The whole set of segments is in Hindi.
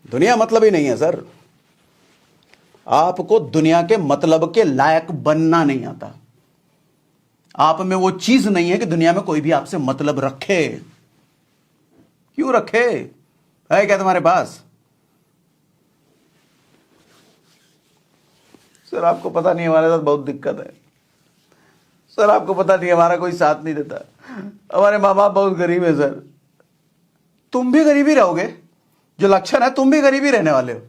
दुनिया मतलब ही नहीं है सर। आपको दुनिया के मतलब के लायक बनना नहीं आता। आप में वो चीज नहीं है कि दुनिया में कोई भी आपसे मतलब रखे। क्यों रखे? है क्या तुम्हारे पास? सर आपको पता नहीं, हमारे साथ बहुत दिक्कत है। सर आपको पता नहीं, हमारा कोई साथ नहीं देता। हमारे माँ बाप बहुत गरीब है सर। तुम भी गरीब ही रहोगे, जो लक्षण है तुम भी गरीब ही रहने वाले हो।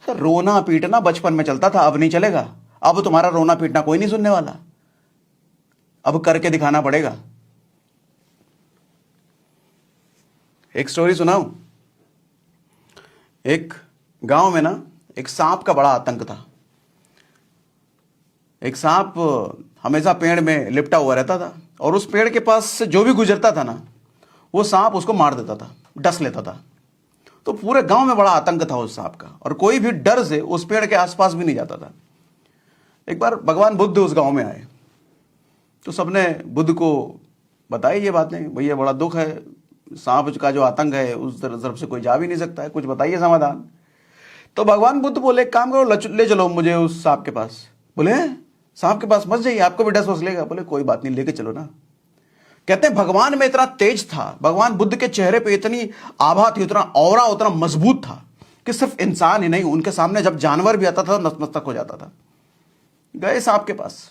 सर रोना पीटना बचपन में चलता था, अब नहीं चलेगा। अब तुम्हारा रोना पीटना कोई नहीं सुनने वाला। अब करके दिखाना पड़ेगा। एक स्टोरी सुनाऊं। एक गांव में ना एक सांप का बड़ा आतंक था। एक सांप हमेशा पेड़ में लिपटा हुआ रहता था और उस पेड़ के पास से जो भी गुजरता था ना, वो सांप उसको मार देता था, डस लेता था। तो पूरे गांव में बड़ा आतंक था उस सांप का और कोई भी डर से उस पेड़ के आसपास भी नहीं जाता था। एक बार भगवान बुद्ध उस गांव में आए तो सबने बुद्ध को बताई ये बातें, भैया बड़ा दुख है, सांप का जो आतंक है उस तरफ से कोई जा भी नहीं सकता है, कुछ बताइए समाधान। तो भगवान बुद्ध बोले एक काम करो, ले चलो मुझे उस सांप के पास। बोले सांप के पास मत जाइए, आपको भी डस वस लेगा। बोले कोई बात नहीं, लेके चलो ना। कहते हैं भगवान में इतना तेज था, भगवान बुद्ध के चेहरे पे इतनी आभा थी, उतना ऑरा उतना मजबूत था कि सिर्फ इंसान ही नहीं, उनके सामने जब जानवर भी आता था नतमस्तक हो जाता था। गए सांप के पास,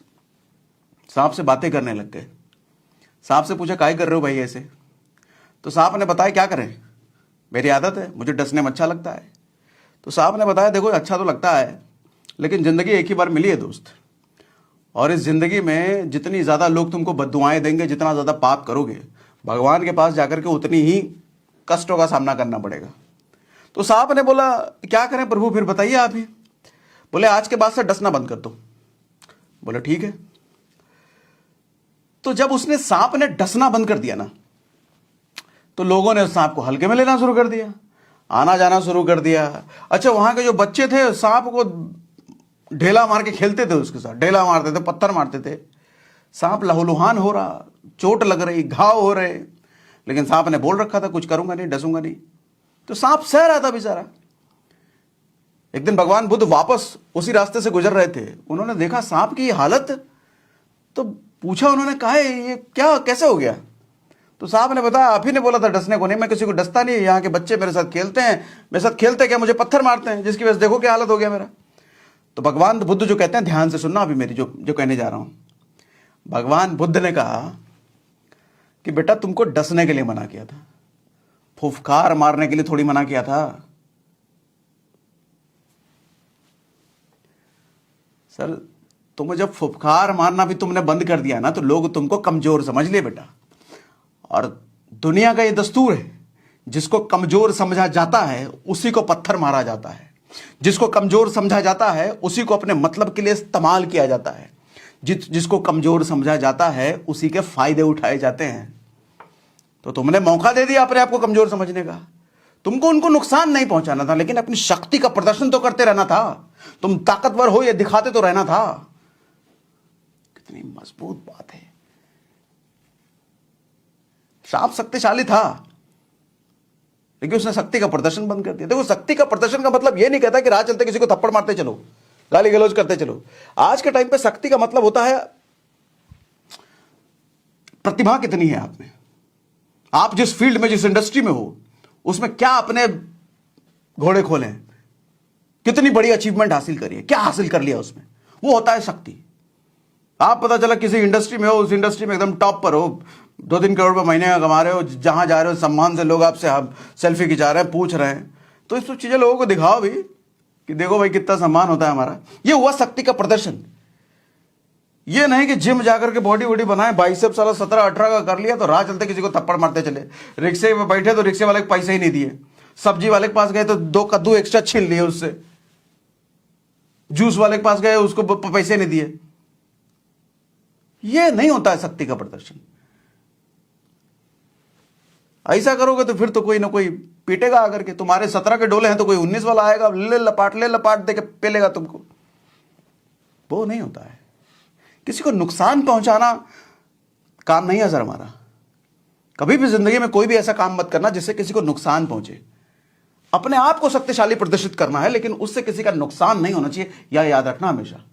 सांप से बातें करने लग गए। सांप से पूछा काय कर रहे हो भाई ऐसे? तो सांप ने बताया क्या करें, मेरी आदत है, मुझे डसने में अच्छा लगता है। तो सांप ने बताया देखो अच्छा तो लगता है लेकिन जिंदगी एक ही बार मिली है दोस्त, और इस जिंदगी में जितनी ज्यादा लोग तुमको बद्दुआएं देंगे, जितना ज्यादा पाप करोगे, भगवान के पास जाकर के उतनी ही कष्टों का सामना करना पड़ेगा। तो सांप ने बोला क्या करें प्रभु, फिर बताइए आप ही। बोले आज के बाद से डसना बंद कर दो। बोले ठीक है। तो जब उसने सांप ने डसना बंद कर दिया ना, तो लोगों ने उस सांप को हल्के में लेना शुरू कर दिया, आना जाना शुरू कर दिया। अच्छा वहां के जो बच्चे थे सांप को ढेला मार के खेलते थे, उसके साथ ढेला मारते थे, पत्थर मारते थे। सांप लहूलुहान हो रहा, चोट लग रही, घाव हो रहे, लेकिन सांप ने बोल रखा था कुछ करूंगा नहीं, डसूंगा नहीं। तो सांप सह रहा था बेचारा। एक दिन भगवान बुद्ध वापस उसी रास्ते से गुजर रहे थे, उन्होंने देखा सांप की हालत, तो पूछा उन्होंने, कहा ये क्या कैसे हो गया? तो सांप ने बताया आप ही ने बोला था डसने को नहीं, मैं किसी को डसता नहीं, यहाँ के बच्चे मेरे साथ खेलते हैं, मेरे साथ खेलते क्या मुझे पत्थर मारते हैं, जिसकी वजह से देखो क्या हालत हो गया मेरा। तो भगवान बुद्ध जो कहते हैं, ध्यान से सुनना अभी मेरी जो कहने जा रहा हूं। भगवान बुद्ध ने कहा कि बेटा तुमको डसने के लिए मना किया था, फुफकार मारने के लिए थोड़ी मना किया था। सर तुम्हें जब फुफकार मारना भी तुमने बंद कर दिया ना, तो लोग तुमको कमजोर समझ लिए बेटा। और दुनिया का ये दस्तूर है, जिसको कमजोर समझा जाता है उसी को पत्थर मारा जाता है, जिसको कमजोर समझा जाता है उसी को अपने मतलब के लिए इस्तेमाल किया जाता है, जिसको कमजोर समझा जाता है उसी के फायदे उठाए जाते हैं। तो तुमने मौका दे दिया अपने आप को कमजोर समझने का। तुमको उनको नुकसान नहीं पहुंचाना था, लेकिन अपनी शक्ति का प्रदर्शन तो करते रहना था। तुम ताकतवर हो ये दिखाते तो रहना था। कितनी मजबूत बात है। सांप शक्तिशाली था लेकिन उसने शक्ति का प्रदर्शन बंद कर दिया। देखो शक्ति का प्रदर्शन का मतलब यह नहीं कहता कि राह चलते किसी को थप्पड़ मारते चलो, गाली गलौज करते चलो। आज के टाइम पे शक्ति का मतलब होता है प्रतिभा कितनी है आप में, आप जिस फील्ड में जिस इंडस्ट्री में हो उसमें क्या अपने घोड़े खोले, कितनी बड़ी अचीवमेंट हासिल करी है, क्या हासिल कर लिया उसमें, वो होता है शक्ति। आप पता चला किसी इंडस्ट्री में हो, उस इंडस्ट्री में एकदम टॉप पर हो, 2-3 करोड़ रुपए महीने का कमा रहे हो, जहां जा रहे हो सम्मान से लोग आपसे सेल्फी खिंचा रहे हैं, पूछ रहे हैं, तो इस सब चीजें लोगों को दिखाओ भी कि देखो भाई कितना सम्मान होता है हमारा। ये हुआ शक्ति का प्रदर्शन। ये नहीं कि जिम जाकर के बॉडी वॉडी बनाए, बाइसेप्स साला 17-18 का कर लिया तो राह चलते किसी को थप्पड़ मारते चले, रिक्शे में बैठे तो रिक्शे वाले को पैसे ही नहीं दिए, सब्जी वाले के पास गए तो 2 कद्दू एक्स्ट्रा छीन लिए उससे, जूस वाले के पास गए उसको पैसे नहीं दिए। ये नहीं होता है शक्ति का प्रदर्शन। ऐसा करोगे तो फिर तो कोई ना कोई पीटेगा आकर के। तुम्हारे 17 के डोले हैं तो कोई 19 वाला आएगा, ले लपाट दे के पेलेगा तुमको। वो नहीं होता है। किसी को नुकसान पहुंचाना काम नहीं है सर हमारा। कभी भी जिंदगी में कोई भी ऐसा काम मत करना जिससे किसी को नुकसान पहुंचे। अपने आप को शक्तिशाली प्रदर्शित करना है, लेकिन उससे किसी का नुकसान नहीं होना चाहिए, यह याद रखना हमेशा।